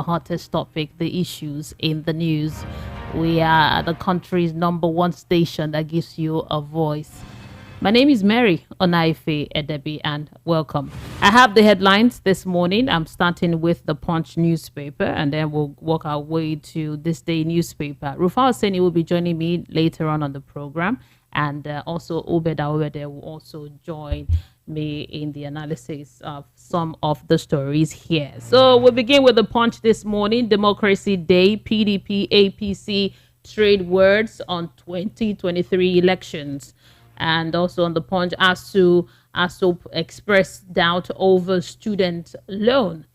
the hottest topic, the issues in the news. We are the country's #1 station that gives you a voice. My name is Mary Onaife Edebi, and welcome. I have the headlines this morning. I'm starting with the Punch newspaper, and then we'll work our way to This Day newspaper. Rufai Oseni will be joining me later on the program, and also Obeda will also join me in the analysis of some of the stories here. So we'll begin with the Punch this morning. Democracy Day, PDP, APC trade words on 2023 elections. And also on the Punch, ASU expressed doubt over student loan.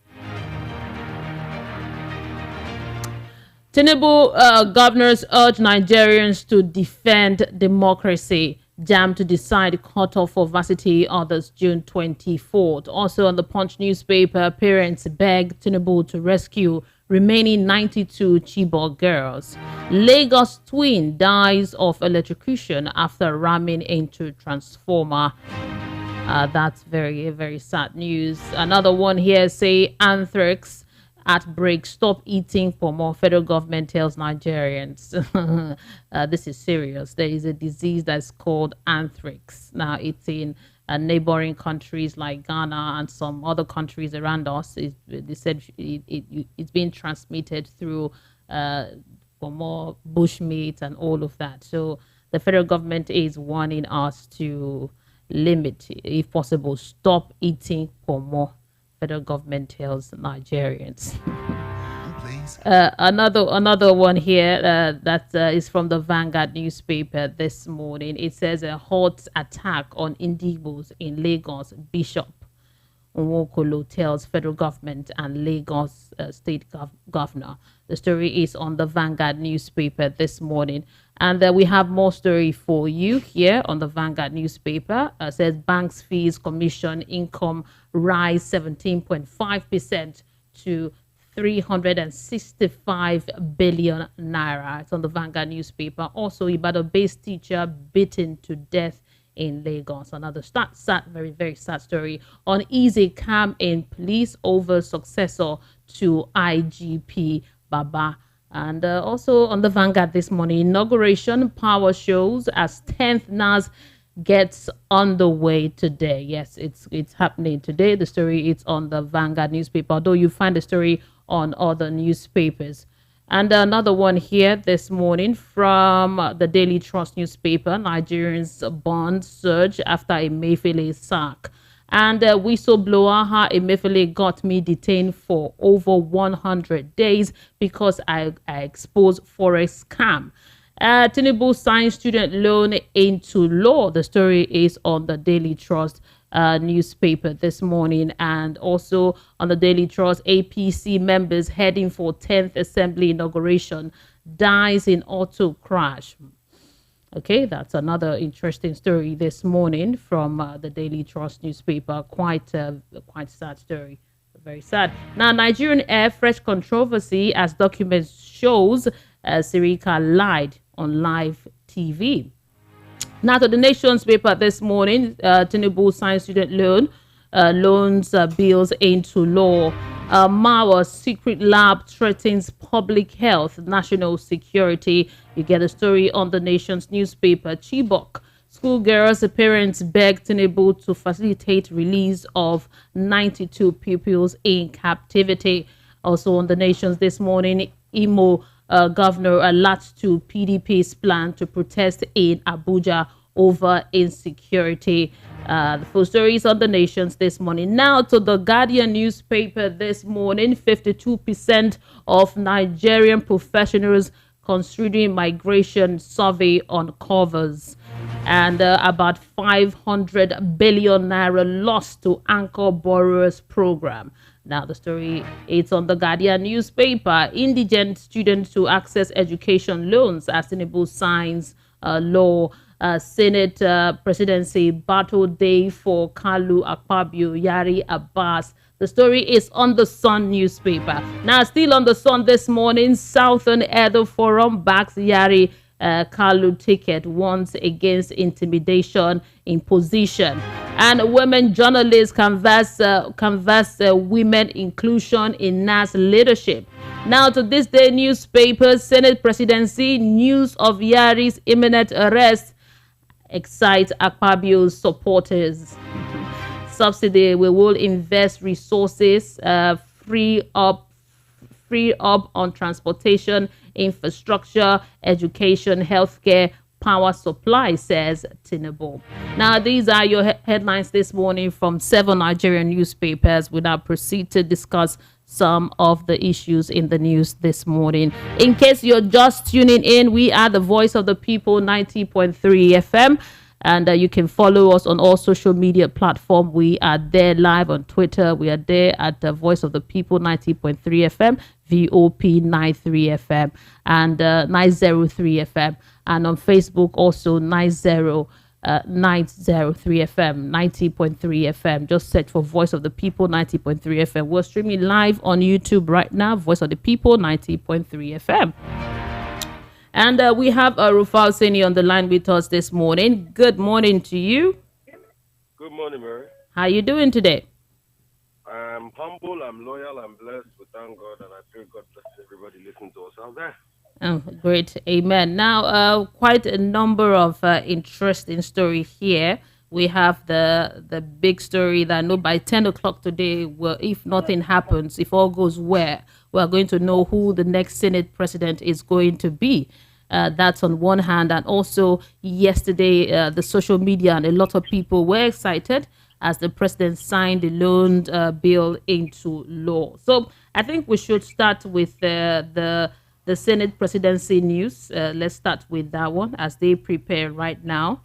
Tinubu governors urge Nigerians to defend democracy. JAM to decide cutoff for varsity others June 24th. Also on the Punch newspaper, parents beg Tinubu to rescue remaining 92 Chibok girls. Lagos twin dies of electrocution after ramming into transformer. That's very, very sad news. Another one here say anthrax outbreak, stop eating for more. Federal government tells Nigerians. This is serious. There is a disease that's called anthrax. Now it's in neighboring countries like Ghana and some other countries around us. They said it's being transmitted through for more bushmeat and all of that. So the federal government is warning us to limit, if possible, stop eating for more. Federal government tells Nigerians. Another one here that is from the Vanguard newspaper this morning. It says a hot attack on Indigbos in Lagos. Bishop Nwokolo tells federal government and Lagos state governor. The story is on the Vanguard newspaper this morning. And we have more story for you here on the Vanguard newspaper. Says banks fees commission income rise 17.5% to 365 billion naira. It's on the Vanguard newspaper. Also, Ibadan-based teacher beaten to death in Lagos. Another sad, very, very sad story on easy calm in police over successor to IGP Baba. And also on the Vanguard this morning, inauguration power shows as 10th NAS gets underway today. Yes, it's happening today. The story is on the Vanguard newspaper, although you find the story on other newspapers. And another one here this morning from the Daily Trust newspaper, Nigerians' bonds surge after Emefiele sack. And whistleblower Emefiele got me detained for over 100 days because I exposed forex scam. Tinubu signed student loan into law. The story is on the Daily Trust newspaper this morning. And also on the Daily Trust, APC members heading for 10th Assembly inauguration dies in auto crash. Okay, that's another interesting story this morning from the Daily Trust newspaper. Quite sad story. Very sad. Now, Nigerian Air, fresh controversy as documents shows Sirika lied on live TV. Now, to the Nation's paper this morning, Tinubu signed student loans bills into law. Mawa secret lab threatens public health, national security. You get a story on the Nation's newspaper. Chibok schoolgirls' parents beg Tinubu to facilitate release of 92 pupils in captivity. Also on the Nation's this morning, Imo governor alerts to PDP's plan to protest in Abuja over insecurity. The full story is on the Nations this morning. Now to the Guardian newspaper this morning. 52% of Nigerian professionals considering migration survey uncovers. And about 500 billion naira lost to anchor borrowers program. Now the story is on the Guardian newspaper. Indigent students to access education loans as Tinubu signs law. Senate presidency battle day for Kalu Akpabio, Yari Abbas. The story is on the Sun newspaper. Now, still on the Sun this morning, Southern Edo Forum backs Yari Kalu ticket once against intimidation in position. And women journalists canvass women inclusion in NAS leadership. Now to this day newspapers, Senate presidency, news of Yari's imminent arrest excites Akpabio's supporters. Subsidy, we will invest resources, free up on transportation, infrastructure, education, healthcare, power supply, says Tinubu. Now, these are your headlines this morning from 7 Nigerian newspapers. We now proceed to discuss some of the issues in the news this morning. In case you're just tuning in, we are the Voice of the People, 90.3 FM. And you can follow us on all social media platforms. We are there live on Twitter. We are there at the Voice of the People 90.3 FM, VOP 93 FM, and 903 FM. And on Facebook also 903 FM, 90.3 FM. Just search for Voice of the People 90.3 FM. We're streaming live on YouTube right now, Voice of the People 90.3 FM. And we have Rufai Oseni on the line with us this morning. Good morning to you. Good morning, Mary. How are you doing today? I'm humble, I'm loyal, I'm blessed. We thank God, and I pray God bless everybody listening to us out there. Oh, great. Amen. Now, quite a number of interesting story here. We have the big story that I know by 10 o'clock today, well, if nothing happens, if all goes well, we are going to know who the next Senate president is going to be. That's on one hand. And also yesterday, the social media and a lot of people were excited as the president signed the loan bill into law. So I think we should start with the Senate presidency news. Let's start with that one as they prepare right now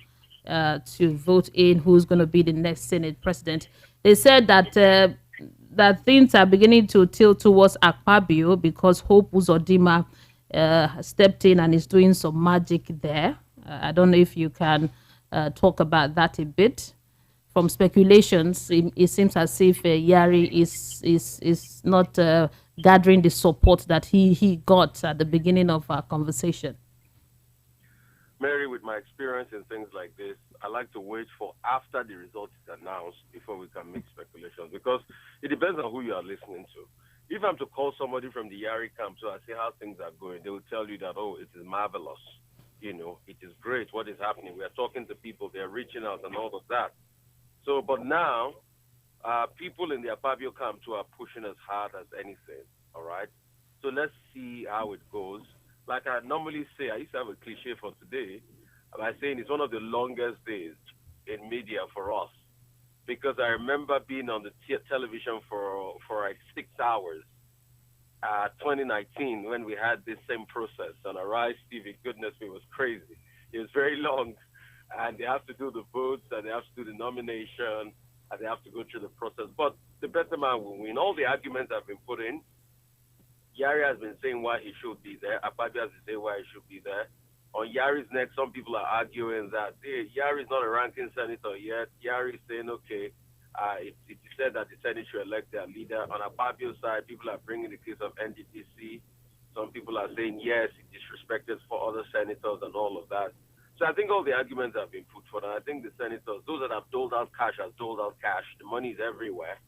to vote in who's going to be the next Senate president. They said that that things are beginning to tilt towards Akpabio because Hope Uzodinma stepped in and is doing some magic there. I don't know if you can talk about that a bit. From speculations, it seems as if Yari is not gathering the support that he got at the beginning of our conversation. Mary, with my experience in things like this, I like to wait for after the result is announced before we can make speculations because it depends on who you are listening to. If I'm to call somebody from the Yari camp so I see how things are going, they will tell you that, oh, it is marvelous. You know, it is great what is happening. We are talking to people, they are reaching out and all of that. So, but now, people in the Akpabio camp too are pushing as hard as anything, all right? So let's see how it goes. Like I normally say, I used to have a cliche for today by saying it's one of the longest days in media for us because I remember being on the television for like 6 hours 2019 when we had this same process on Arise TV. Goodness me, it was crazy. It was very long, and they have to do the votes, and they have to do the nomination, and they have to go through the process. But the better man will win. All the arguments have been put in. Yari has been saying why he should be there. Akpabio has been saying why he should be there. On Yari's neck, some people are arguing that hey, Yari is not a ranking senator yet. Yari is saying, okay, it said that the Senate should elect their leader. On Akpabio's side, people are bringing the case of NDPC. Some people are saying, yes, it disrespected for other senators and all of that. So I think all the arguments have been put forward. And I think the senators, those that have doled out cash, have doled out cash. The money is everywhere.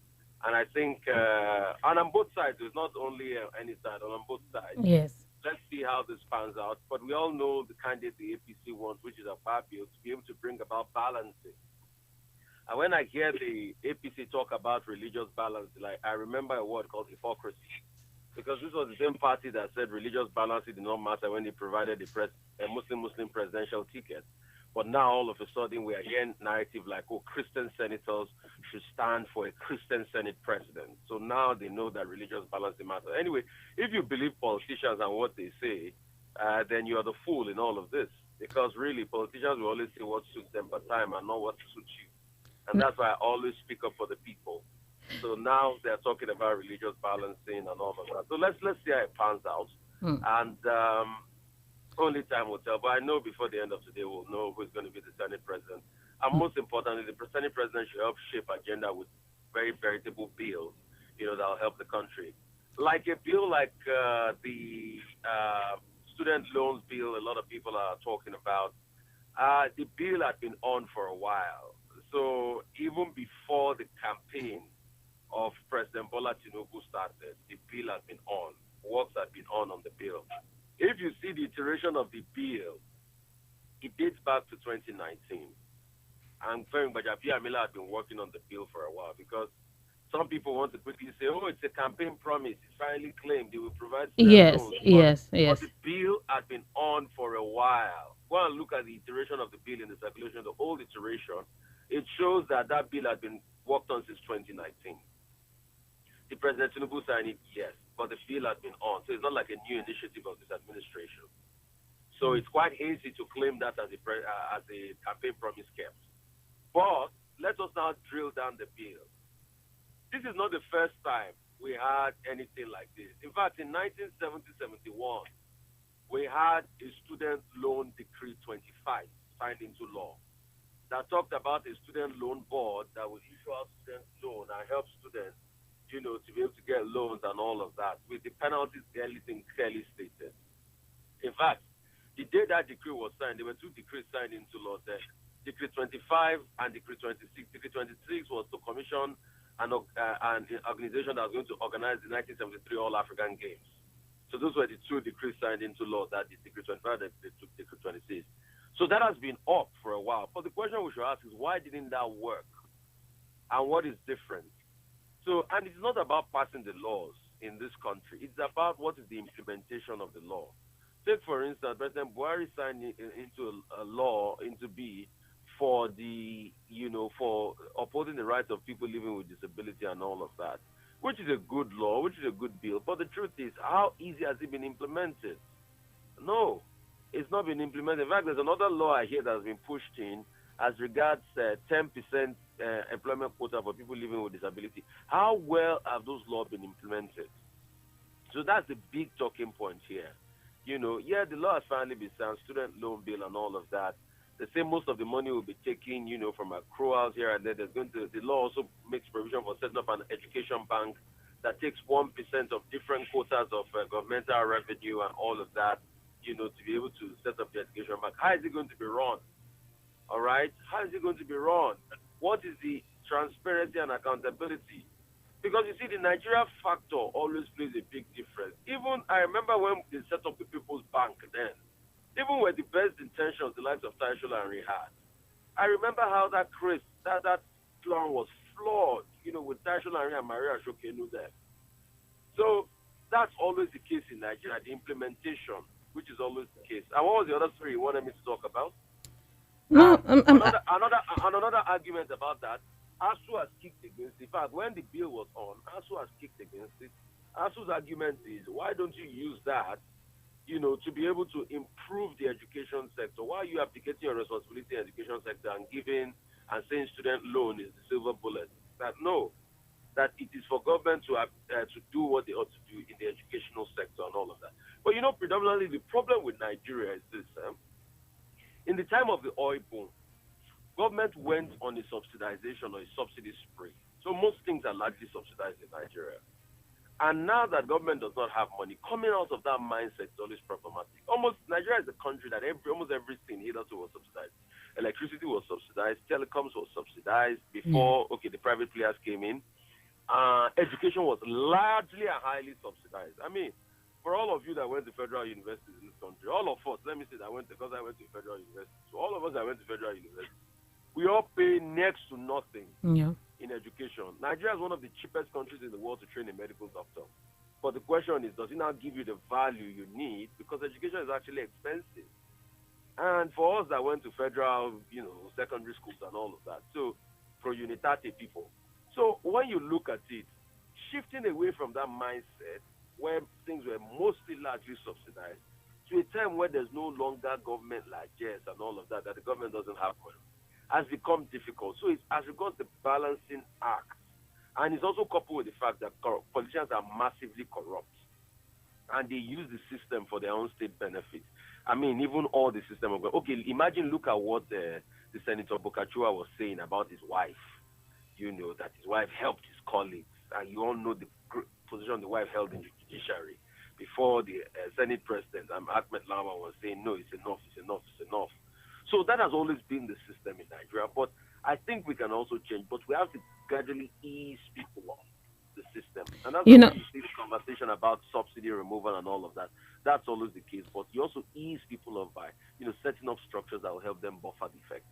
And I think, and on both sides, it's not only any side, on both sides. Yes. Let's see how this pans out. But we all know the candidate the APC wants, which is Akpabio, to be able to bring about balancing. And when I hear the APC talk about religious balance, like I remember a word called hypocrisy. Because this was the same party that said religious balance did not matter when they provided a Muslim presidential ticket. But now all of a sudden we are hearing narrative like, oh, Christian senators should stand for a Christian Senate president. So now they know that religious balance matters. Anyway, if you believe politicians and what they say, then you are the fool in all of this. Because really, politicians will always say what suits them per time and not what suits you. And that's why I always speak up for the people. So now they're talking about religious balancing and all of that. So let's see how it pans out. And only time will tell. But I know before the end of today we'll know who's going to be the Senate president. And most importantly, the Senate president should help shape agenda with very veritable bills, that'll help the country. Like a bill like the student loans bill a lot of people are talking about. The bill had been on for a while. So even before the campaign of President Bola Tinubu started, the bill has been on. Works had on the bill. If you see the iteration of the bill, it dates back to 2019. And Femi Bajabiamila had been working on the bill for a while because some people want to quickly say, oh, it's a campaign promise. It's finally claimed they will provide student Yes, loans. yes, But yes. the bill had been on for a while. Go and look at the iteration of the bill in the circulation, the old iteration. It shows that that bill had been worked on since 2019. The President Tinubu signed it, yes, but the bill had been on. So it's not like a new initiative of this administration. So it's quite hazy to claim that as a campaign promise kept. But let us now drill down the bill. This is not the first time we had anything like this. In fact, in 1970-71, we had a student loan decree 25 signed into law that talked about a student loan board that would issue out student loan and help students, to be able to get loans and all of that, with the penalties clearly stated. In fact, the day that decree was signed, there were two decrees signed into law there. Decree 25 and Decree 26. Decree 26 was to commission an organization that was going to organize the 1973 All-African Games. So those were the two decrees signed into law, that is Decree 25 and Decree 26. So that has been up for a while. But the question we should ask is, why didn't that work? And what is different? So, and it's not about passing the laws in this country. It's about what is the implementation of the law. Take, for instance, President Buhari signed into a law, into B, for for upholding the rights of people living with disability and all of that, which is a good law, which is a good bill. But the truth is, how easy has it been implemented? No, it's not been implemented. In fact, there's another law I hear that has been pushed in as regards 10% employment quota for people living with disability. How well have those laws been implemented? So that's the big talking point here. The law has finally been signed, student loan bill and all of that. They say most of the money will be taken, from accruals here and there. The law also makes provision for setting up an education bank that takes 1% of different quotas of governmental revenue and all of that, to be able to set up the education bank. How is it going to be run? All right? How is it going to be run? What is the transparency and accountability? Because you see, the Nigeria factor always plays a big difference. Even, I remember when they set up the People's Bank then, even with the best intentions, the likes of Taishola and Rehad, I remember how that plan was flawed, with Taishola and Rehad and Maria Shokenu there. So that's always the case in Nigeria, the implementation, which is always the case. And what was the other story you wanted me to talk about? No, Another argument about that, ASU has kicked against it. In fact, when the bill was on, ASU has kicked against it. ASU's argument is, why don't you use that, to be able to improve the education sector? Why are you abdicating your responsibility in the education sector and giving and saying student loan is the silver bullet? That no, that it is for government to do what they ought to do in the educational sector and all of that. But predominantly the problem with Nigeria is this. In the time of the oil boom, government went on a subsidization or a subsidy spree. So most things are largely subsidized in Nigeria. And now that government does not have money, coming out of that mindset is always problematic. Nigeria is a country that almost everything hitherto was subsidized. Electricity was subsidized, telecoms was subsidized before, the private players came in. Education was largely and highly subsidized. I mean, for all of you that went to federal universities in this country, all of us, let me say that because I went to federal university. So all of us that went to federal university, we all pay next to nothing in education. Nigeria is one of the cheapest countries in the world to train a medical doctor. But the question is, does it now give you the value you need? Because education is actually expensive. And for us that went to federal, secondary schools and all of that, so pro unitate people. So when you look at it, shifting away from that mindset where things were mostly largely subsidized to a time where there's no longer government largesse and all of that, that the government doesn't have money, has become difficult. So it's as regards the balancing act. And it's also coupled with the fact that politicians are massively corrupt. And they use the system for their own state benefit. I mean, even all the system of okay, look at what the Senator Bokachua was saying about his wife. That his wife helped his colleagues. And you all know the position the wife held in the judiciary. Before the Senate President, Ahmed Lama, was saying, no, it's enough, it's enough, it's enough. So that has always been the system in Nigeria. But I think we can also change. But we have to gradually ease people off. the system. And that's You why know, when you see the conversation about subsidy removal and all of that, that's always the case. But you also ease people off by, setting up structures that will help them buffer the effects.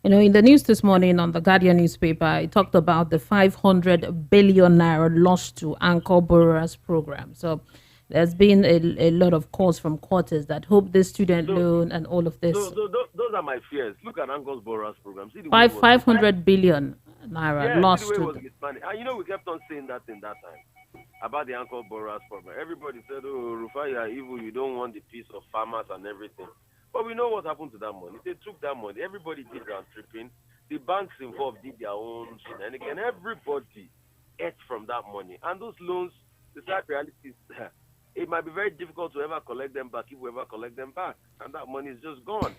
in the news this morning on the Guardian newspaper, it talked about the 500 billion naira lost to anchor borrowers program. So there's been a lot of calls from quarters that hope this student So, loan and all of so, this so those are my fears. Look at Angos Borrowers program. See the way it five was five mismanaged. hundred billion naira Yeah, see the lost way it to was the mismanaged. And we kept on saying that in that time about the Angos Borrowers program. Everybody said, "Oh, Rufai, you are evil. You don't want the piece of farmers and everything." But we know what happened to that money. They took that money. Everybody did round tripping. The banks involved did their own shit. And again, everybody ate from that money. And those loans, the sad reality is it might be very difficult to ever collect them back if we ever collect them back. And that money is just gone.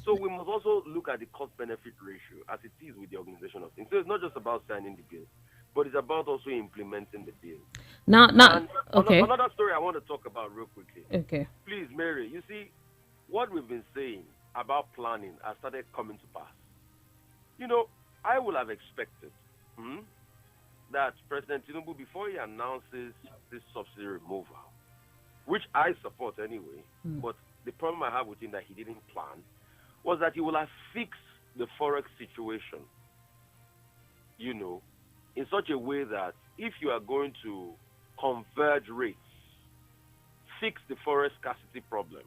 So we must also look at the cost-benefit ratio as it is with the organization of things. So it's not just about signing the bill, but it's about also implementing the bill. now And okay. another story I want to talk about real quickly. Okay. Please, Mary, you see, what we've been saying about planning has started coming to pass. I would have expected that President Tinubu, before he announces this subsidy removal, which I support anyway, but the problem I have with him that he didn't plan was that he will have fixed the forex situation, in such a way that if you are going to converge rates, fix the forex scarcity problem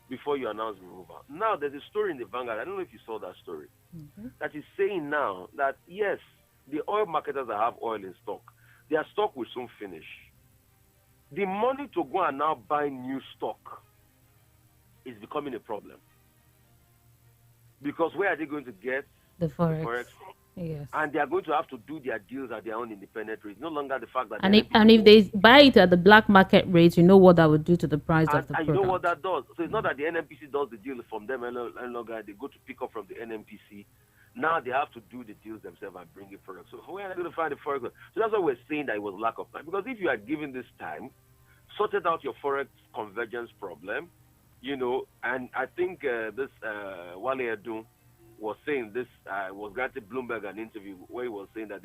before you announce removal. Now, there's a story in the Vanguard. I don't know if you saw that story. That is saying now that, yes, the oil marketers that have oil in stock, their stock will soon finish. The money to go and now buy new stock is becoming a problem. Because where are they going to get The forex. the forex? Yes. And they are going to have to do their deals at their own independent rate. No longer the fact that And if they buy it at the black market rate, you know what that would do to the price of the and you know what product. that does. So it's not that the NMPC does the deal from them any longer. They go to pick up from the NMPC. Now they have to do the deals themselves and bring it forex. So where are they going to find the forex? So that's why we're saying that it was lack of time. Because if you are given this time, sorted out your forex convergence problem, and I think this Wale Edun was saying this, was granted Bloomberg an interview where he was saying that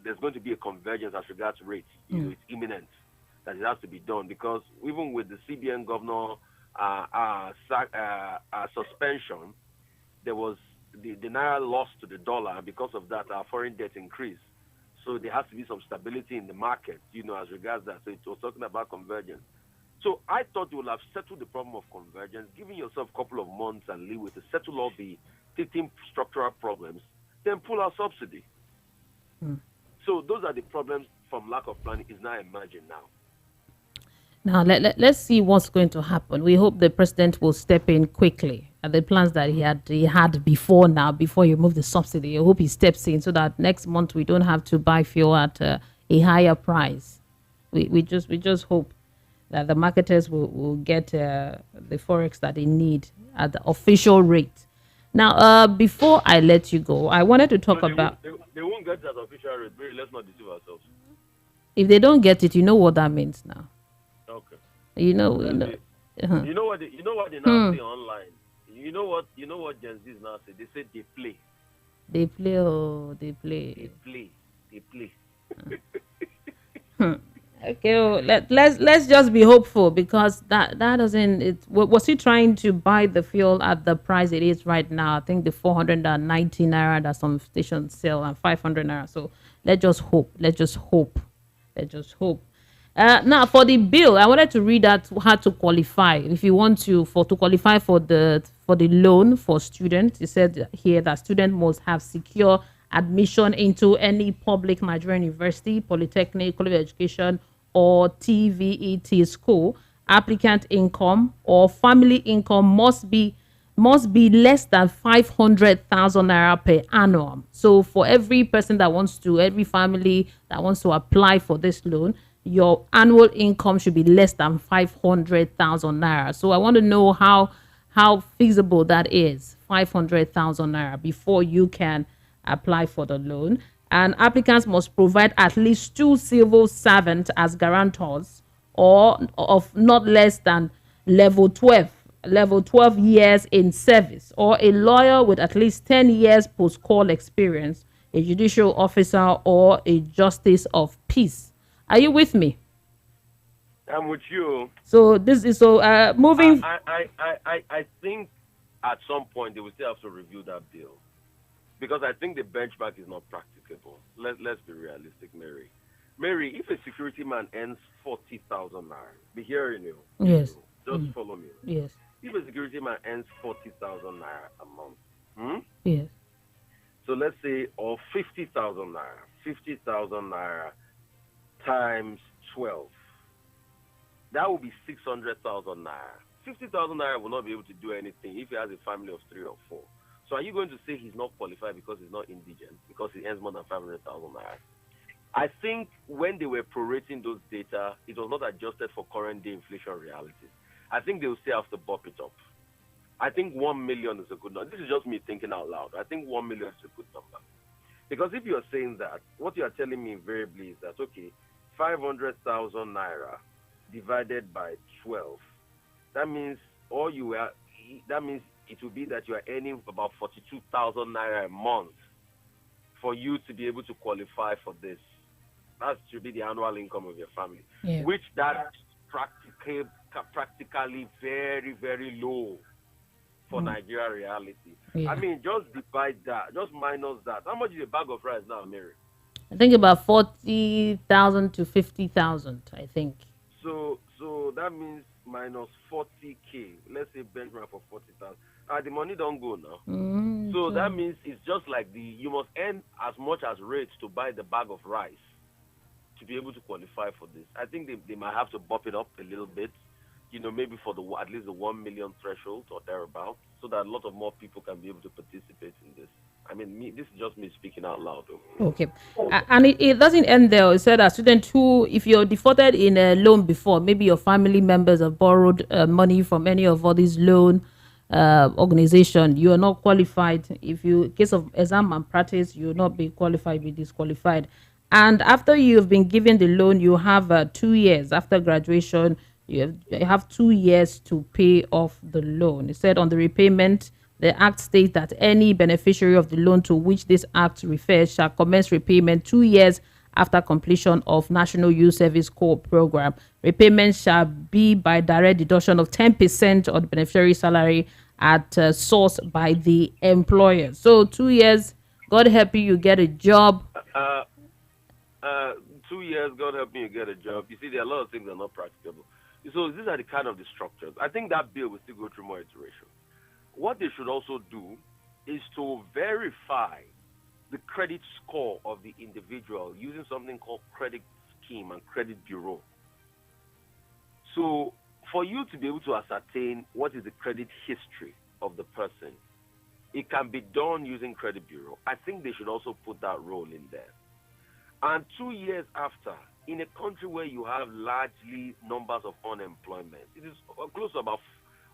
there's going to be a convergence as regards rates. It's imminent that it has to be done because even with the CBN governor suspension, there was the naira lost to the dollar, and because of that, our foreign debt increased. So there has to be some stability in the market, as regards that. So it was talking about convergence. So I thought you would have settled the problem of convergence, giving yourself a couple of months and leeway to settle all the 15 structural problems, then pull out subsidy. So those are the problems from lack of planning is now emerging now. Now, let's see what's going to happen. We hope the president will step in quickly. And the plans that he had before now, before you move the subsidy, I hope he steps in so that next month we don't have to buy fuel at a higher price. We just hope that the marketers will get the forex that they need at the official rate. Now, before I let you go, I wanted to talk about... They won't get that official rate. Let's not deceive ourselves. If they don't get it, you know what that means now. Okay. You know. You know what they now say online. You know what Gen Z's now say. They say they play. They play. Oh, they play. They play. Okay, well, let's just be hopeful because that doesn't. Was he trying to buy the fuel at the price it is right now? I think the 490 naira that some stations sell and 500 naira. So let's just hope. Now for the bill, I wanted to read out how to qualify. If you want to qualify for the loan for students, it said here that student must have secure admission into any public Nigerian university, polytechnic, college of education, or TVET school. Applicant income or family income must be less than 500,000 naira per annum. So for every family that wants to apply for this loan, your annual income should be less than 500,000 naira. So I want to know how feasible that is, 500,000 naira, before you can apply for the loan. And applicants must provide at least 2 civil servants as guarantors or of not less than level 12 years in service, or a lawyer with at least 10 years post-call experience a judicial officer, or a justice of peace. Are you with me? I'm with you. So this is moving. I think at some point they will still have to review that bill because I think the benchmark is not practicable. Let's be realistic, Mary. Mary, if a security man earns 40,000 naira, be hearing you, Yes. just follow me. Yes. If a security man earns 40,000 naira a month, Yes. so let's say, or 50,000 naira, 50,000 naira times 12, that would be 600,000 naira. 50,000 naira will not be able to do anything if he has a family of three or four. So are you going to say he's not qualified because he's not indigent, because he earns more than 500,000 naira? I think when they were prorating those data, it was not adjusted for current day inflation realities. I think they will still have to bump it up. I think 1 million is a good number. This is just me thinking out loud. I think 1 million is a good number. Because if you're saying that, what you're telling me invariably is that, okay, 500,000 naira divided by 12, that means all you are, that means it will be that you are earning about 42,000 naira a month for you to be able to qualify for this. That should be the annual income of your family, Yeah. which that practically very, very low for Nigeria reality. Yeah. I mean, just divide that, just minus that. How much is a bag of rice now, Mary? I think about 40,000 to 50,000. I think. So that means minus 40K. Let's say benchmark for 40,000. The money don't go now. So that means it's just like you must earn as much as rates to buy the bag of rice to be able to qualify for this. I think they might have to bump it up a little bit, maybe for at least the 1 million threshold or thereabout, so that a lot of more people can be able to participate in this. I mean, this is just me speaking out loud, though. Okay. And it doesn't end there. It said a student who, if you're defaulted in a loan before, maybe your family members have borrowed money from any of all these loan organization, you are not qualified. If you, case of exam and practice, you will not be qualified, be disqualified. And after you've been given the loan, you have 2 years after graduation. You have 2 years to pay off the loan. It said on the repayment, the act states that any beneficiary of the loan to which this act refers shall commence repayment 2 years after completion of National Youth Service Corps program. Repayment shall be by direct deduction of 10% of the beneficiary salary at source by the employer. So 2 years, God help you, you get a job. Uh, 2 years, God help me, you get a job. You see, there are a lot of things that are not practicable. So these are the kind of the structures. I think that bill will still go through more iteration. What they should also do is to verify the credit score of the individual using something called credit scheme and credit bureau. So for you to be able to ascertain what is the credit history of the person, it can be done using credit bureau. I think they should also put that role in there. And 2 years after, in a country where you have largely numbers of unemployment, it is close to about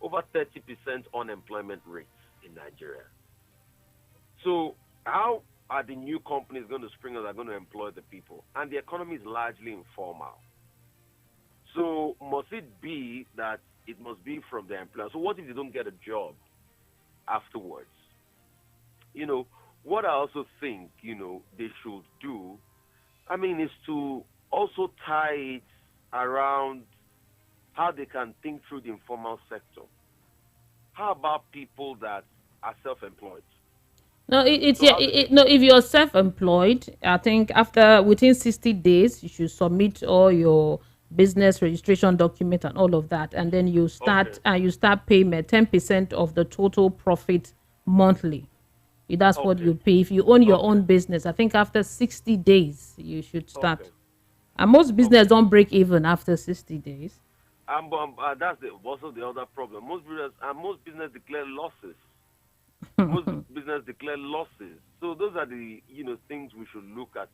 over 30% unemployment rates in Nigeria. So how are the new companies going to spring up that are going to employ the people? And the economy is largely informal. So must it be that it must be from the employer? So what if they don't get a job afterwards? What I also think, they should do, is to also tie it around how they can think through the informal sector. How about people that are self-employed? No, So how no. If you're self-employed, I think within 60 days, you should submit all your business registration document and all of that, and then okay, you start payment 10% of the total profit monthly. That's what okay, you pay if you own your okay, own business. I think after 60 days, you should okay, start. And most business okay. don't break even after 60 days. That's also the other problem. Most business declare losses. Most business declare losses. So those are the things we should look at.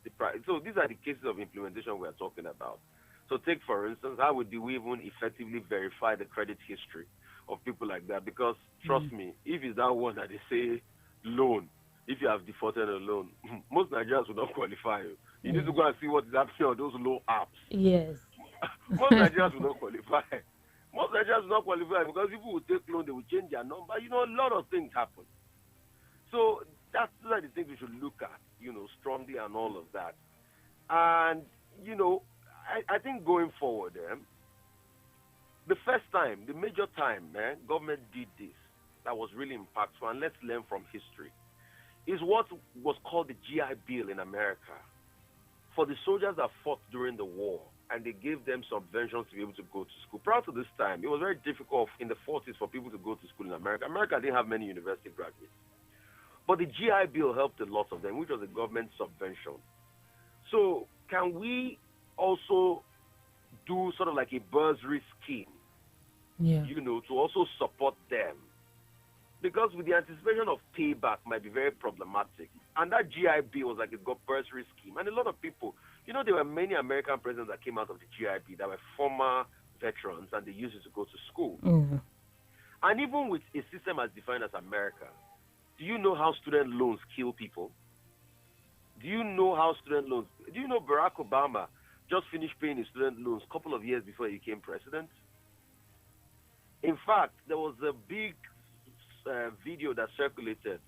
So these are the cases of implementation we are talking about. So take for instance, how do we even effectively verify the credit history of people like that? Because trust me, if it's that one that they say loan, if you have defaulted a loan, most Nigerians will not qualify you. You need to go and see what is happening on those loan apps. Yes. Most Nigerians will not qualify. Most Nigerians will not qualify because people will take loan, they will change their number. A lot of things happen. So Those are the things we should look at, strongly and all of that. And, I think going forward, the first time, the major time, government did this that was really impactful, and let's learn from history, is what was called the GI Bill in America for the soldiers that fought during the war, and they gave them subventions to be able to go to school. Prior to this time, it was very difficult in the 40s for people to go to school in America. America didn't have many university graduates. But the GI Bill helped a lot of them, which was a government subvention. So can we also do sort of like a bursary scheme, to also support them? Because with the anticipation of payback might be very problematic. And that GI Bill was like a bursary scheme. And a lot of people, there were many American presidents that came out of the GI Bill that were former veterans, and they used it to go to school. Mm-hmm. And even with a system as defined as America, do you know how student loans kill people? Do you know Barack Obama just finished paying his student loans a couple of years before he became president? In fact, there was a big video that circulated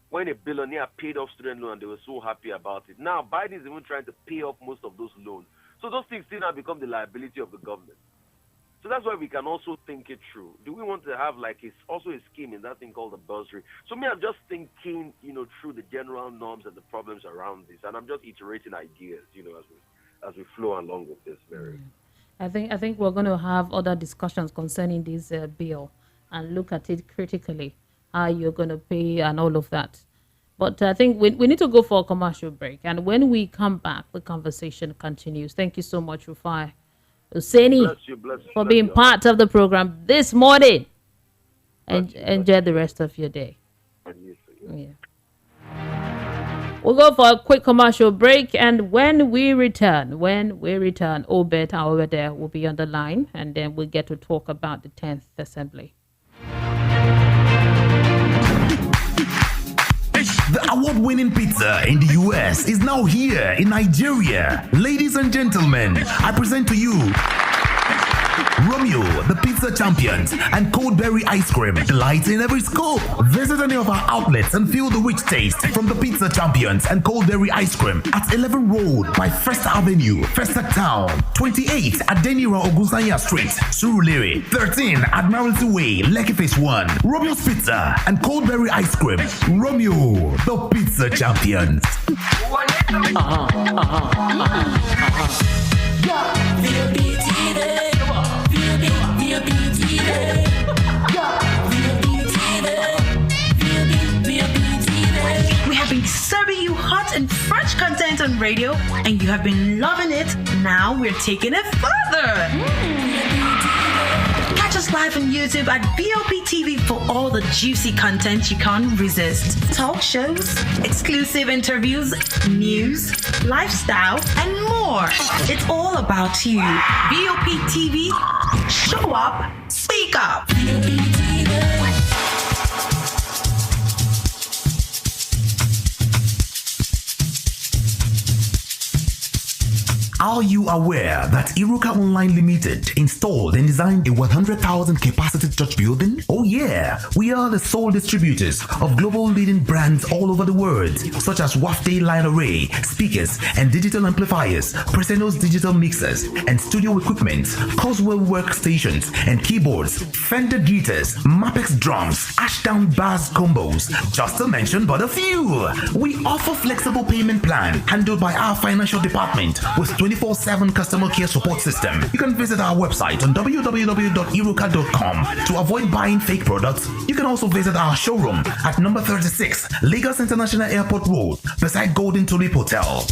when a billionaire paid off student loan, and they were so happy about it. Now, Biden is even trying to pay off most of those loans. So those things still now become the liability of the government. So that's why we can also think it through. Do we want to have also a scheme in that thing called the bursary? So I'm just thinking, through the general norms and the problems around this, and I'm just iterating ideas, as we flow along with this. Very. I think we're going to have other discussions concerning this bill and look at it critically, how you're going to pay and all of that. But I think we need to go for a commercial break, and when we come back, the conversation continues. Thank you so much, Rufai Oseni, for being part of the program this morning. And enjoy the rest of your day. Yeah. We'll go for a quick commercial break, and when we return, Obed, however, there will be on the line, and then we'll get to talk about the 10th Assembly. The award-winning pizza in the US is now here in Nigeria. Ladies and gentlemen, I present to you Romeo, the pizza champions, and cold berry ice cream, delights in every scoop. Visit any of our outlets and feel the rich taste from the pizza champions and cold berry ice cream at 11 Road by First Avenue, Festac Town, 28 at Denira Ogunsanya Street, Surulere, 13 Admiralty Way, Lekki Phase 1. Romeo's Pizza and cold berry ice cream. Romeo, the pizza champions. We have been serving you hot and fresh content on radio, and you have been loving it. Now we're taking it further. Catch us live on YouTube at VOP TV for all the juicy content you can't resist. Talk shows, exclusive interviews, news, lifestyle, and more. It's all about you. VOP TV, show up, speak up. VOP TV. Are you aware that Iruka Online Limited installed and designed a 100,000 capacity church building? Oh yeah, we are the sole distributors of global leading brands all over the world, such as Wafday Line Array, speakers and digital amplifiers, Preseno's digital mixers and studio equipment, Coswell workstations and keyboards, Fender guitars, Mapex drums, Ashdown bass combos, just to mention but a few. We offer flexible payment plan handled by our financial department with 24/7 customer care support system. You can visit our website on www.iruka.com to avoid buying fake products. You can also visit our showroom at number 36 Lagos International Airport Road beside Golden Tulip Hotel.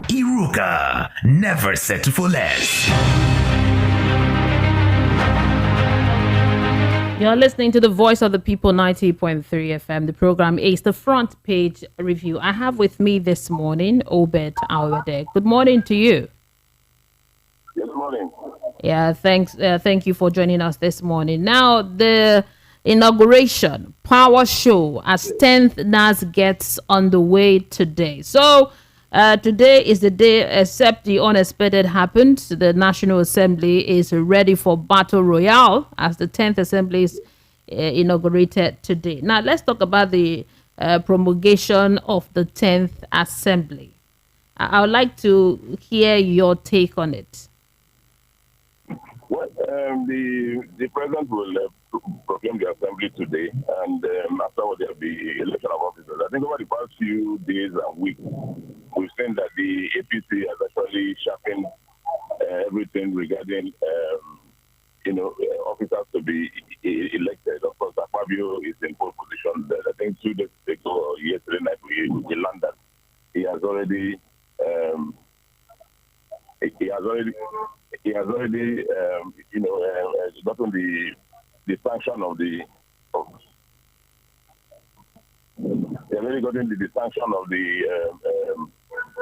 Iruka, never settle for less. You're listening to the Voice of the People 90.3 FM. The program is the Front Page Review. I have with me this morning Obed Awede. Good morning to you. Good morning. Yeah, thanks. Thank you for joining us this morning. Now, the inauguration power show as 10th NAS gets underway today. So, today is the day, except the unexpected happened. The National Assembly is ready for battle royale as the 10th Assembly inaugurated today. Now, let's talk about the promulgation of the 10th Assembly. I would like to hear your take on it. Well, the president will proclaim the assembly today, and afterward there will be election of officers. I think over the past few days and weeks, we've seen that the APC has actually sharpened everything regarding, officers to be elected. Of course, Fabio is in pole position. I think 2 days ago, yesterday night, we learned that he has already. He has already, gotten the sanction of the. He has already gotten the sanction of the,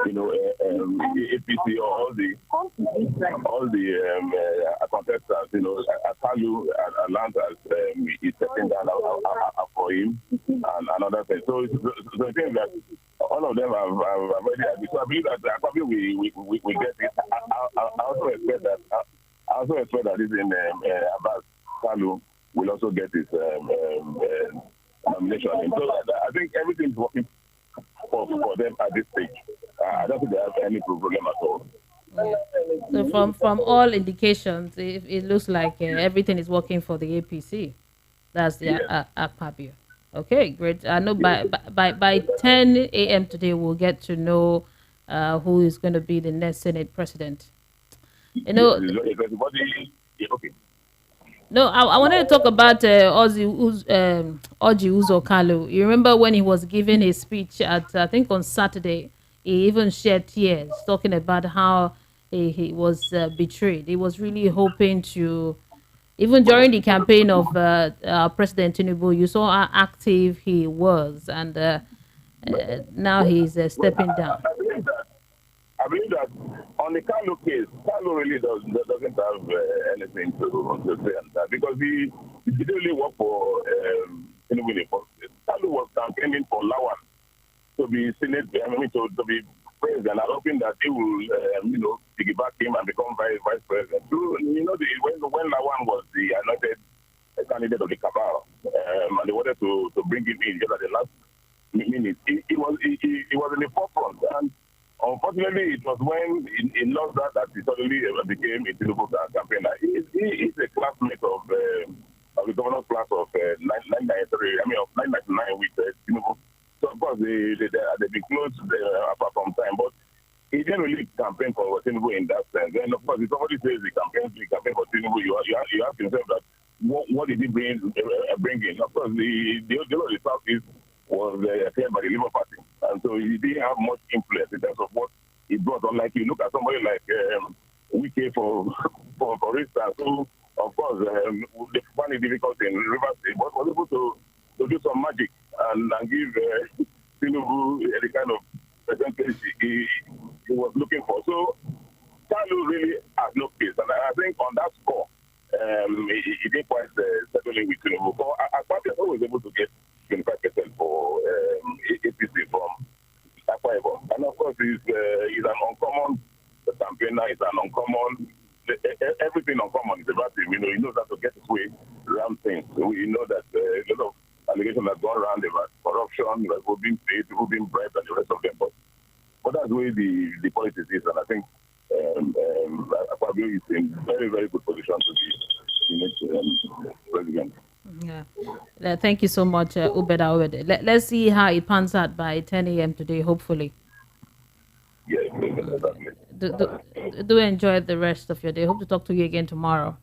APC or all the contestants. Akalu and Atlanta is stepping down for him and other things. So I think that all of them have already. So I believe that probably we get it. I also expect that this in Abbas Kalu will also get his nomination. So I think everything is working for them at this stage. I don't think they have any problem at all. So from all indications, it looks like everything is working for the APC. That's the Akpabio. Okay, great. I know by 10 a.m. today we'll get to know who is going to be the next Senate president. Okay. No, I wanted to talk about Oji Uzo Kalu. You remember when he was giving his speech at, I think on Saturday, he even shed tears talking about how he was betrayed. He was really hoping to, even during the campaign of President Tinubu, you saw how active he was, and now he's stepping down. I believe that on the Kalu case, Kalu really doesn't have anything to say on that, because he didn't really work for Tinubu in the first place. Kalu was campaigning for Lawan to be Senate, to be president, and hoping that he will, piggyback him and become vice president. So, when Lawan was the anointed candidate of the cabal, and they wanted to bring him in just at the last minute, he was in the forefront. And unfortunately, it was when he lost that he suddenly became a Tinubu campaigner. He's a classmate of the governor's class of 1993, of 1999 with Tinubu. So, of course, they've been close apart from time, but he didn't really campaign for Tinubu in that sense. And, of course, if somebody says he campaigned for Tinubu, you ask yourself that, what did he bring in? Of course, the Southeast was cleared by the Labour Party. And so he didn't have much influence in terms of what he brought. Unlike you look at somebody like Wike, for instance, who, of course, they found it difficult in Rivers State, but was able to do some magic and give Tinubu the kind of percentage he was looking for. So Kalu really has no case. And I think on that score, he didn't quite settle in with Tinubu. So Akpabio was able to get 25% for APC from Akwa Ibom. And of course, he's an uncommon campaigner, he's an uncommon, everything uncommon is about him. He knows how to get his way around things. So we know that a lot of allegations have gone around about corruption, like who've been paid, who've been bribed, and the rest of them. But that's the way the politics is, and I think Akpabio is in very, very good position to be the next president. Yeah. Thank you so much, Ubeda Owede. Let's see how it pans out by 10 a.m. today, hopefully. Yes, definitely. Do enjoy the rest of your day. Hope to talk to you again tomorrow.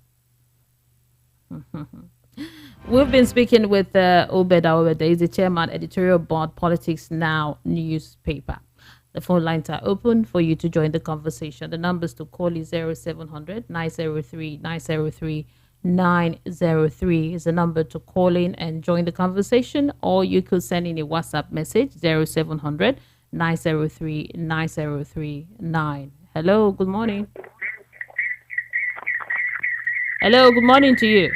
We've been speaking with Ubeda Owede. He's the chairman, editorial board, Politics Now newspaper. The phone lines are open for you to join the conversation. The numbers to call is 0700 903 903 903 is the number to call in and join the conversation, or you could send in a WhatsApp message 0700 903 903 9. Hello, good morning. Hello, good morning to you.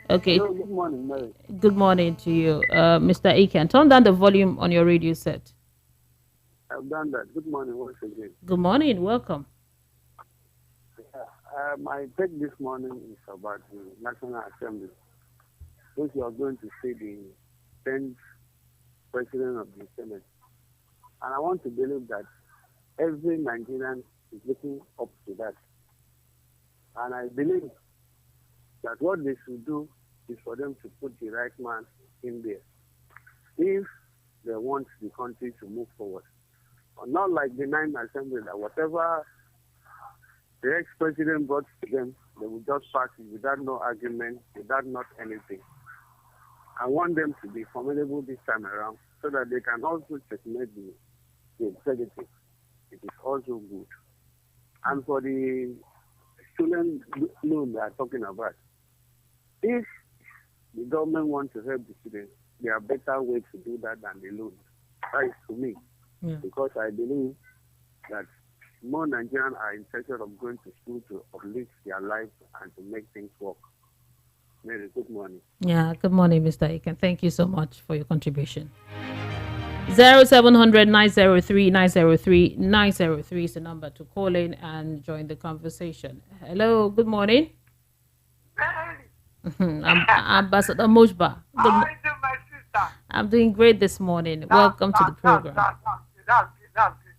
Okay. Hello, good morning, Mary. Good morning to you, Mr. Aiken. Turn down the volume on your radio set. I've done that. Good morning once again. Good morning, welcome. Yeah, my take this morning is about the National Assembly. which you are going to see the 10th president of the Senate. And I want to believe that every Nigerian is looking up to that. And I believe that what they should do is for them to put the right man in there if they want the country to move forward. Not like the Ninth Assembly, that whatever the ex-president brought to them, they will just pass it without no argument, without not anything. I want them to be formidable this time around so that they can also checkmate the executive. It is also good. And for the student loan they are talking about, if the government wants to help the students, there are better ways to do that than the loan. That is to me. Yeah. Because I believe that more Nigerians are interested of going to school to uplift their lives and to make things work. Mary, good morning. Yeah, good morning, Mr. Aiken. Thank you so much for your contribution. 0700 903 903 903 is the number to call in and join the conversation. Hello, good morning. I'm Ambassador Mojba. How are you doing, my sister? I'm doing great this morning. Welcome to the program. That's good.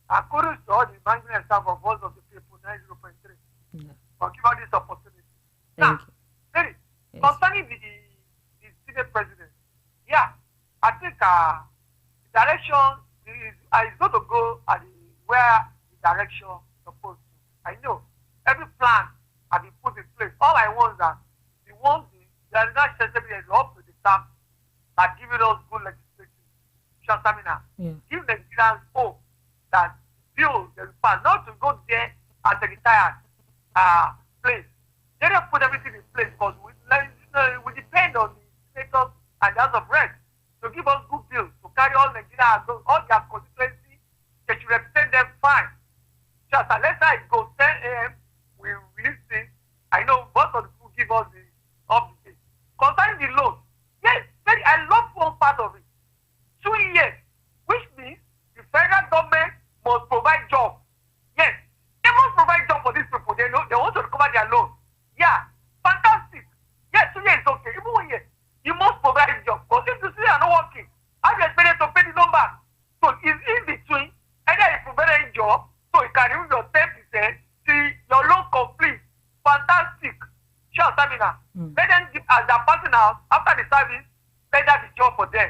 According to all the management staff of Voice of the People, 90.3, for giving this opportunity. Thank you. Very, concerning the Senate president, I think the direction is going to go at where the direction is supposed to. I know every plan has been put in place. All I want is that the National Assembly is up to the task by giving us good legislation. Give Nigerians hope that bill the pass, not to go there at the retired place. They don't put everything in place because we depend on the senators and the House of Reps to give us good bills to carry all Nigeria, all their constituency. They should represent them fine. Just let's say it goes 10 a.m. We listen. I know most of the people give us the update. Concerning the loan, yes, I love one part of it. 2 years, which means the federal government must provide jobs. Yes, they must provide jobs for these people. They want to recover their loan. Yeah, fantastic. Yes, 2 years is okay. Even 1 year, you must provide a job. Because if you see are not working, how do you expect them to pay the loan back? So it's in between. Either you provide a job, so you can remove your 10%, see your loan complete. Fantastic. Sure, Samina. Let them give, as they're passing out, after the service, let that be job for them.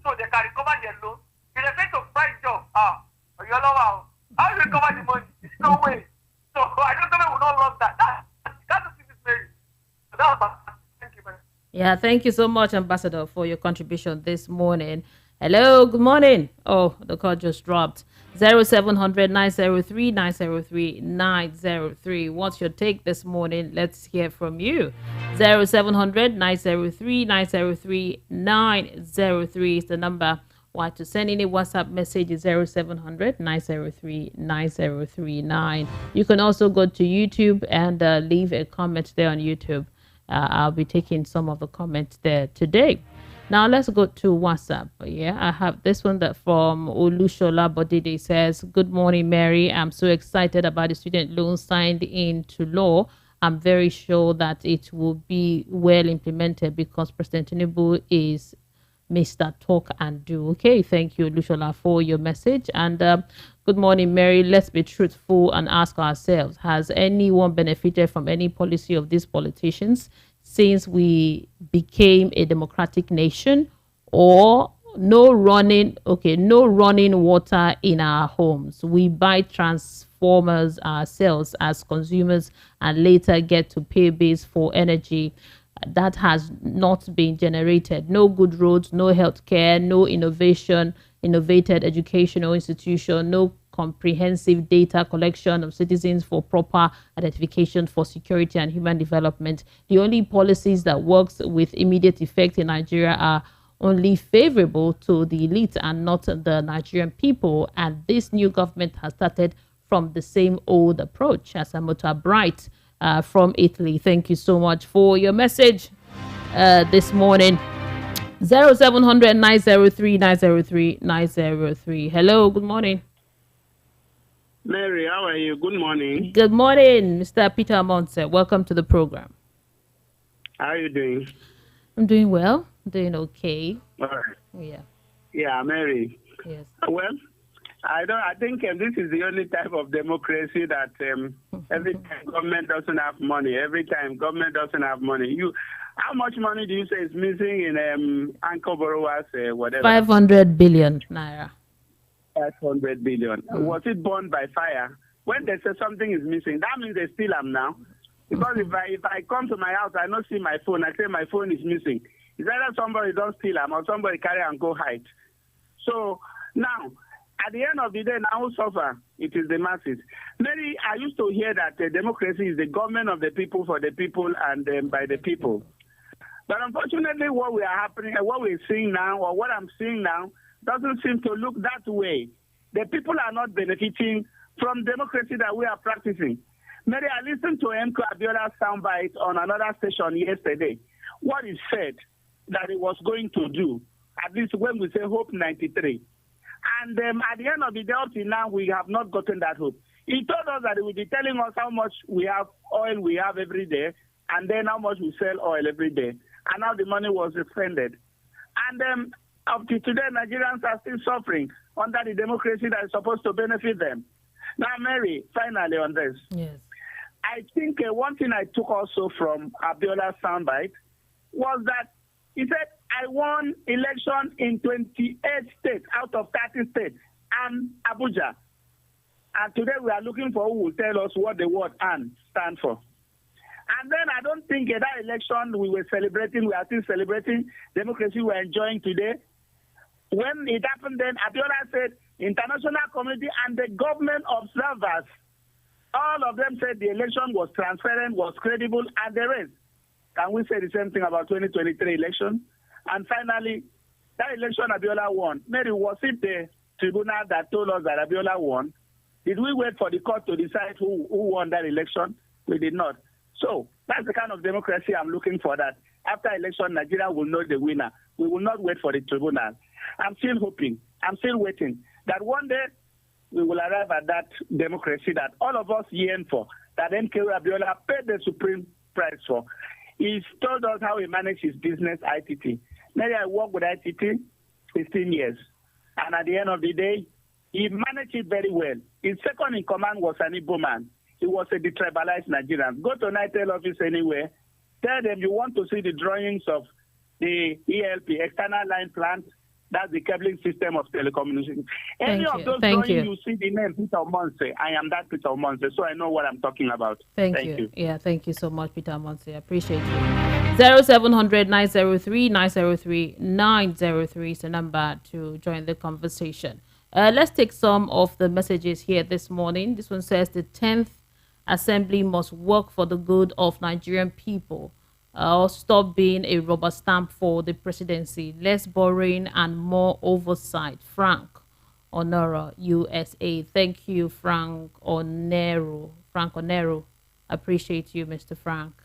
So they can recover their loan. If they say to price job, how do you recover the money? There's no way. So I don't know, we will not love that. That's the thing, Mary. So that's thank you, man. Yeah, thank you so much, Ambassador, for your contribution this morning. Hello, good morning. Oh, the call just dropped. 0700 903 903 903. What's your take this morning? Let's hear from you. 0700 903 903 903 is the number. Why to send any WhatsApp message is 0700 903 9039. You can also go to YouTube and leave a comment there on YouTube. I'll be taking some of the comments there today. Now let's go to WhatsApp. Yeah, I have this one that from Olushola Bodide says, "Good morning, Mary. I'm so excited about the student loan signed into law. I'm very sure that it will be well implemented because President Tinubu is Mr. Talk and Do." Okay, thank you, Olushola, for your message. And good morning, Mary. Let's be truthful and ask ourselves, has anyone benefited from any policy of these politicians since we became a democratic nation? Or no running water in our homes. We buy transformers ourselves as consumers and later get to pay bills for energy that has not been generated. No good roads, no healthcare, no innovated educational institution, no comprehensive data collection of citizens for proper identification for security and human development. The only policies that works with immediate effect in Nigeria are only favorable to the elite and not the Nigerian people. And this new government has started from the same old approach. Asamota Bright from Italy, thank you so much for your message this morning. 0700 903 903 903. Hello, good morning. Mary, how are you? Good morning. Good morning, Mr. Peter Monse. Welcome to the program. How are you doing? I'm doing well. Doing okay. All right. Yeah. Yeah, Mary. Yes. Well, I think this is the only type of democracy that every time government doesn't have money. Every time government doesn't have money. How much money do you say is missing in anchor borrowers, whatever? 500 billion naira. 500 billion. Was it burned by fire? When they say something is missing, that means they still am now. Because if I come to my house, I don't see my phone. I say my phone is missing. It's either somebody don't steal them or somebody carry and go hide. So now, at the end of the day, now who suffer? It is the masses. Mary, I used to hear that democracy is the government of the people, for the people, and by the people. But unfortunately, what we're seeing now, or what I'm seeing now, doesn't seem to look that way. The people are not benefiting from democracy that we are practicing. Mary, I listened to MK Abiola's soundbite on another station yesterday. What he said that he was going to do, at least when we say Hope 93. And at the end of the day, up till now, we have not gotten that hope. He told us that he will be telling us how much oil we have every day, and then how much we sell oil every day. And now the money was expended. And up to today, Nigerians are still suffering under the democracy that is supposed to benefit them. Now, Mary, finally on this. Yes. I think one thing I took also from Abiola's soundbite was that he said, I won election in 28 states out of 30 states and Abuja. And today we are looking for who will tell us what the word "and" stand for. And then I don't think that election we are still celebrating democracy we're enjoying today. When it happened then, Abiola said, international community and the government observers, all of them said the election was transparent, was credible, and the rest. Can we say the same thing about 2023 election? And finally, that election Abiola won. Mary, was it the tribunal that told us that Abiola won? Did we wait for the court to decide who won that election? We did not. So that's the kind of democracy I'm looking for, that after election, Nigeria will know the winner. We will not wait for the tribunal. I'm still hoping, I'm still waiting, that one day we will arrive at that democracy that all of us yearn for, that MK Abiola paid the supreme price for. He's told us how he managed his business, ITT. Maybe I worked with ITT 15 years. And at the end of the day, he managed it very well. His second in command was an Igbo man. He was a detribalized Nigerian. Go to NITEL office anywhere. Tell them you want to see the drawings of the ELP, external line plant. That's the cabling system of telecommunications. Any of those drawings, you see the name Peter Omonse. I am that Peter Omonse, so I know what I'm talking about. Thank you. Yeah, thank you so much, Peter Omonse. I appreciate you. 0700 903 903 903 is the number to join the conversation. Let's take some of the messages here this morning. This one says the 10th Assembly must work for the good of Nigerian people. Or stop being a rubber stamp for the presidency. Less borrowing and more oversight. Frank Onoro, USA. Thank you, Frank Onero. Frank Onero. Appreciate you, Mr. Frank.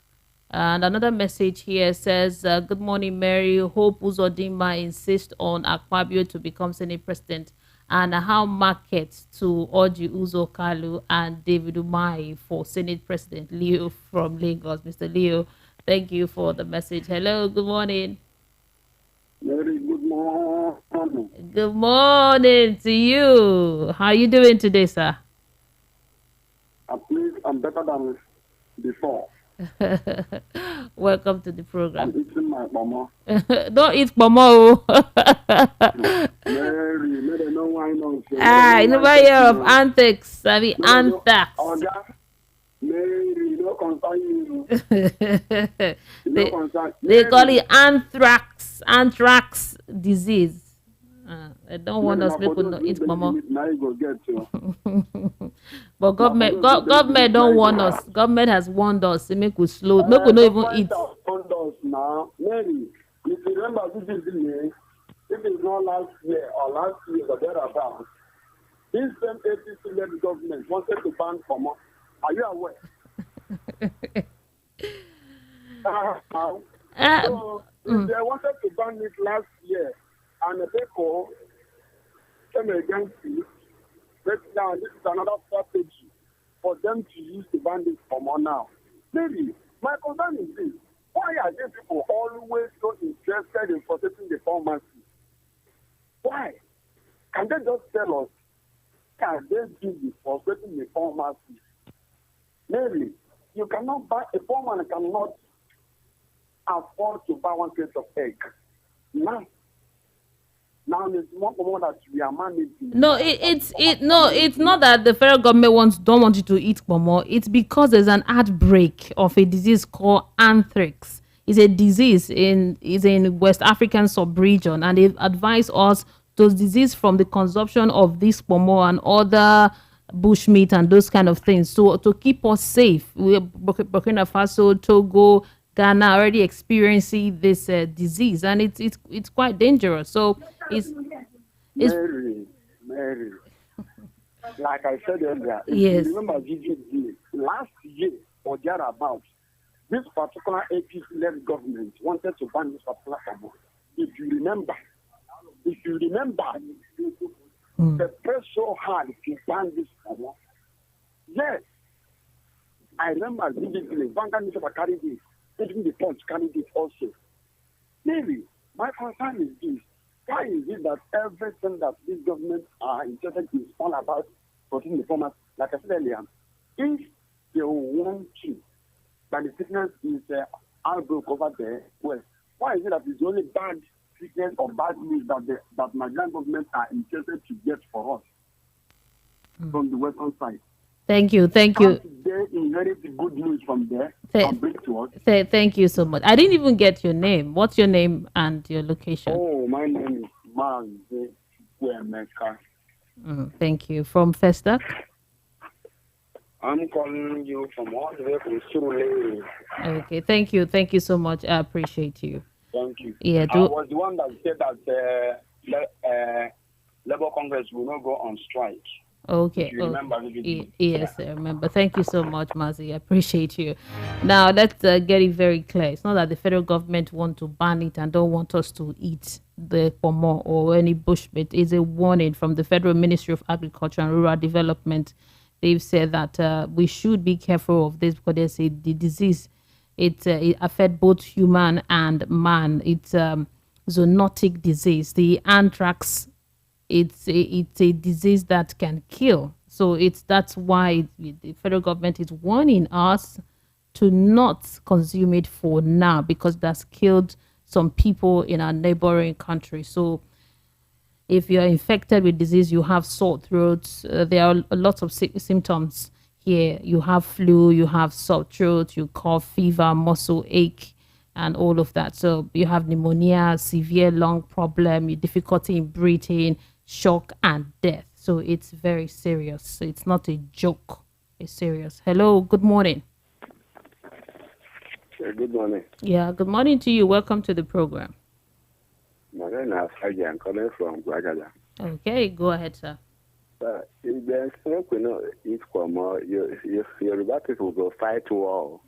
And another message here says, good morning, Mary. Hope Uzodinma insists on Akpabio to become Senate President, and how market to Oji Uzo Kalu and David Umahi for Senate President. Leo from Lagos. Mr. Leo, thank you for the message. Hello, good morning. Very good morning. Good morning to you. How are you doing today, sir? I'm better than before. Welcome to the program. I'm eating my mama. Don't eat mama. Mary, no wine on. I never hear of anthrax. I mean, anthrax. Mary, no concern you. They call it anthrax disease. They don't want us people to eat mama. But government don't want us. Government has warned us. They make us slow. Make we not even eat. Now, Mary, if you remember this is the year, if it's not last year or last year or thereabouts, this same APC-led government wanted to ban Pomo. Are you aware? So, if they wanted to ban it last year, and the people came against it, but now this is another strategy for them to use to ban this Pomo now. Maybe my concern is this: Why are these people always so interested in protecting the pharmacy? Why? Can they just tell us, can they do the protecting the pharmacy? Maybe you cannot buy, a poor man cannot afford to buy 1 crate of egg. Now there's more that we are managing. No, it's not that the federal government don't want you to eat more. It's because there's an outbreak of a disease called anthrax. It's a disease in West African sub-region, and they've advised us those disease from the consumption of this pomo and other bushmeat and those kind of things. So to keep us safe, Burkina Faso, Togo, Ghana already experiencing this disease, and it's quite dangerous. So it's Mary. Like I said earlier, yes. You remember last year or thereabouts, this particular APC-led government wanted to ban this particular pomo. If you remember, they pressed so hard to ban this pomo. Yes, I remember vividly. Vanguard newspaper carried this. Even the Punch carried it also. Maybe my concern is this: why is it that everything that this government are interested in is all about protecting the farmers? Like I said earlier, if they want to, but the sickness is outbreak over there, well, why is it that it's only bad sickness or bad news that Nigerian government are interested to get for us from the western side? Thank you. They inherit the good news from there and bring to us. Thank you so much. I didn't even get your name. What's your name and your location? Oh, my name is Mazi Wemeka. Thank you. From Festac? I'm calling you from all the way from Surulere. Okay, thank you. Thank you so much. I appreciate you. Thank you. Yeah, I was the one that said that Labour Congress will not go on strike. Okay. You remember yes, I remember. Thank you so much, Mazi. I appreciate you. Now, let's get it very clear. It's not that the federal government want to ban it and don't want us to eat the pomo or any bushmeat. It's a warning from the Federal Ministry of Agriculture and Rural Development. They've said that we should be careful of this because they say the disease, it affects both human and man. It's zoonotic disease. The anthrax, it's a disease that can kill. So that's why the federal government is warning us to not consume it for now, because that's killed some people in our neighboring country. So if you're infected with disease, you have sore throats, there are lots of symptoms here. You have flu, you have sore throat, you cough, fever, muscle ache, and all of that. So you have pneumonia, severe lung problem, difficulty in breathing, shock, and death. So it's very serious. So it's not a joke. It's serious. Hello, good morning. Good morning. Yeah, good morning to you. Welcome to the program. My name is Haji. I'm calling from Guagala. Okay, go ahead, sir. If there's something eat more, Yoruba people will fight war.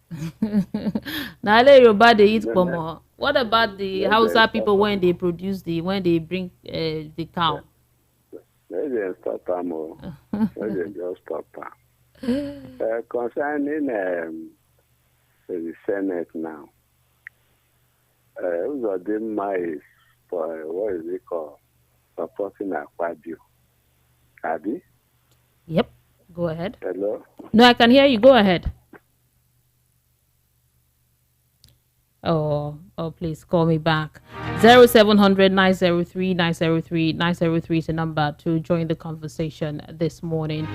Now Yoruba they eat more. What about the Hausa people when they bring the cow? Maybe stop them or maybe just stop them. Concerning the Senate now, who's are doing my for what is it called? Supporting Aquadio. Abby? Yep. Go ahead. Hello? No, I can hear you. Go ahead. Oh, please call me back. 0700 903 903 903 is the number to join the conversation this morning.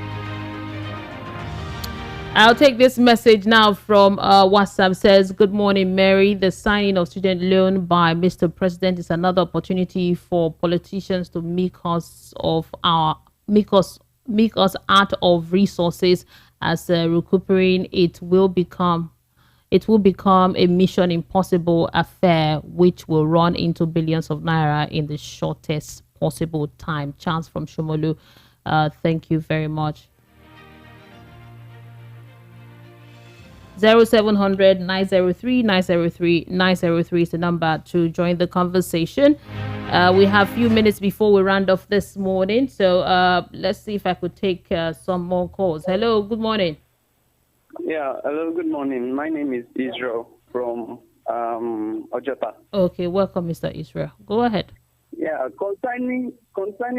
I'll take this message now from WhatsApp. Says, good morning, Mary. The signing of student loan by Mr. President is another opportunity for politicians to make us out of resources. As recuperating, it will become a mission impossible affair, which will run into billions of naira in the shortest possible time. Chance from Shomolu. Thank you very much. 0700 903 903 903 is the number to join the conversation. We have a few minutes before we round off this morning, so let's see if I could take some more calls. Hello, good morning. Yeah, hello, good morning. My name is Israel from Ojota. Okay, welcome, Mr. Israel. Go ahead. Yeah, concerning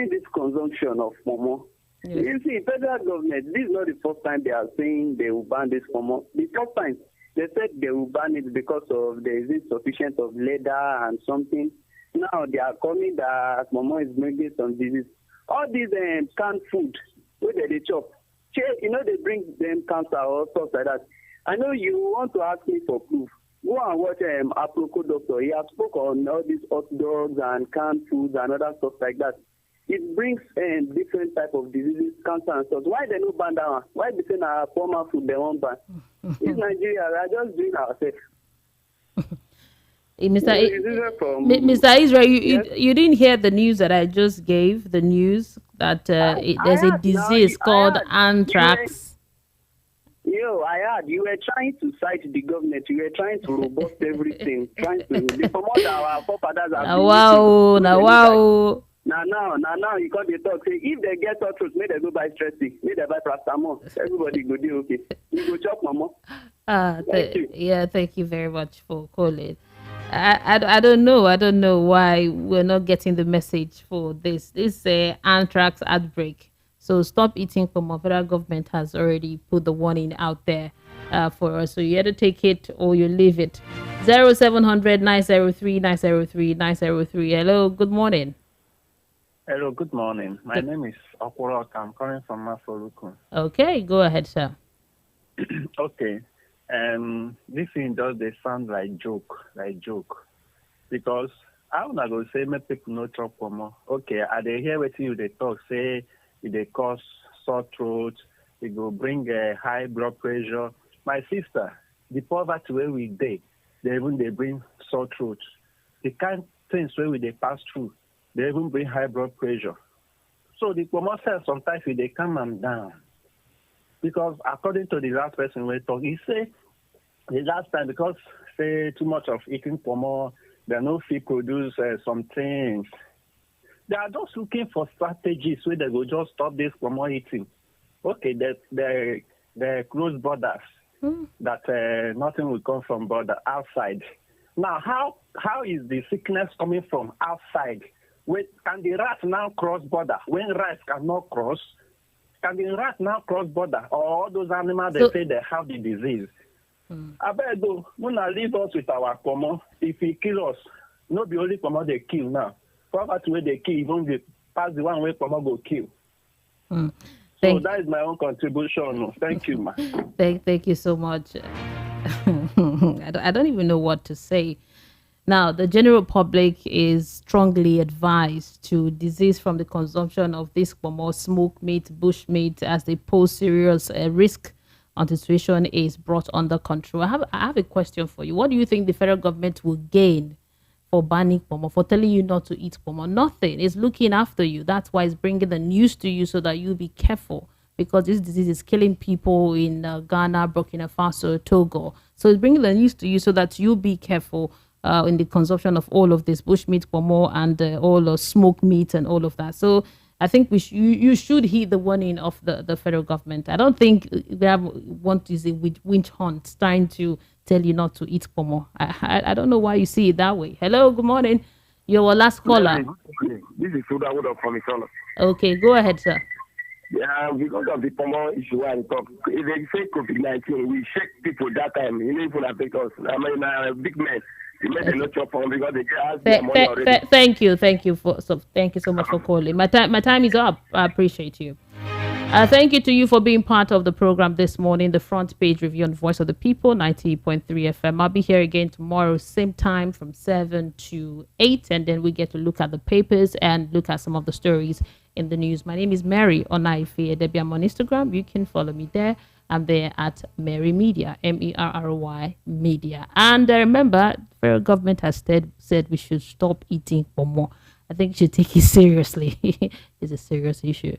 this consumption of momo. Yes. You see, federal government, this is not the first time they are saying they will ban this momo. The first time they said they will ban it because of there is insufficient of leather and something. Now they are calling that momo is bringing some disease. All these canned food, where they chop, they bring them cancer or stuff like that. I know you want to ask me for proof. Go and watch Aproko Doctor. He has spoken on all these hot dogs and canned foods and other stuff like that. It brings different type of diseases, cancer and stuff. Why they no ban that one? Why they say our former food they won't ban? It's Nigeria. We are just doing ourselves. Mr. Israel, you didn't hear the news that I just gave. The news that there's a disease called anthrax. I heard you were trying to cite the government. You were trying to robust everything, trying to promote our forefathers. Wow. Now you got the talk. Say if they get sore throat, may they go buy stressy, may they buy paracetamol. Everybody go do okay. You go chop mama. Thank you very much for calling. I don't know why we're not getting the message for this. This anthrax outbreak. So stop eating pomo. Federal government has already put the warning out there for us. So you either take it or you leave it. 0700 903 903 903. Hello, good morning. Hello, good morning. My name is Okurok. I'm calling from Maforukun. Okay, go ahead, sir. Okay. This thing does they sound like joke. Because I wanna go say make people no chop pomo. Okay, I they hear what you they talk, say they cause sore throat, it will bring high blood pressure. My sister, the poverty where we they bring sore throat. The kind things where they pass through, they even bring high blood pressure. So the pomo says sometimes they calm them down. Because according to the last person we talk, he say the last time because say too much of eating pomo, they no fit produce some things. They are just looking for strategies where they will just stop this pomo eating. Okay, they close borders. That nothing will come from border outside. Now, how is the sickness coming from outside? Can the rat now cross border when rats cannot cross? Can the rat now cross border? Or all those animals they say they have the disease? I beg you, Muna leave us with our pomo. If he kill us, not the only pomo they kill now. Poverty where they kill, even the past the one where pomo go kill. So that is my own contribution. Thank you, ma. Thank you so much. I don't even know what to say. Now, the general public is strongly advised to desist from the consumption of this pomo, smoked meat, bush meat, as they pose serious risk until the situation is brought under control. I have a question for you. What do you think the federal government will gain for banning pomo, for telling you not to eat pomo? Nothing. It's looking after you. That's why it's bringing the news to you so that you be careful, because this disease is killing people in Ghana, Burkina Faso, Togo. So it's bringing the news to you so that you be careful in the consumption of all of this bushmeat, pomo, and all the smoked meat and all of that. So I think you should heed the warning of the federal government. I don't think they want to say with winch hunt trying to tell you not to eat pomo. I don't know why you see it that way. Hello, good morning. You're our last caller. This is Suda Wood from Isolo. Okay, go ahead, sir. Yeah, because of the pomo issue and talk, if they say COVID-19, we shake people that time. You know, if I take us, I mean, big men. Thank you so much for calling. My time is up. I appreciate you. Thank you to you for being part of the program this morning. The front page review on Voice of the People, 90.3 FM. I'll be here again tomorrow, same time from 7 to 8, and then we get to look at the papers and look at some of the stories in the news. My name is Mary Onaife Debiam on Instagram. You can follow me there. I'm there at Mary Media, Merry Media. And remember, the federal government has said we should stop eating pomo. I think you should take it seriously. It's a serious issue.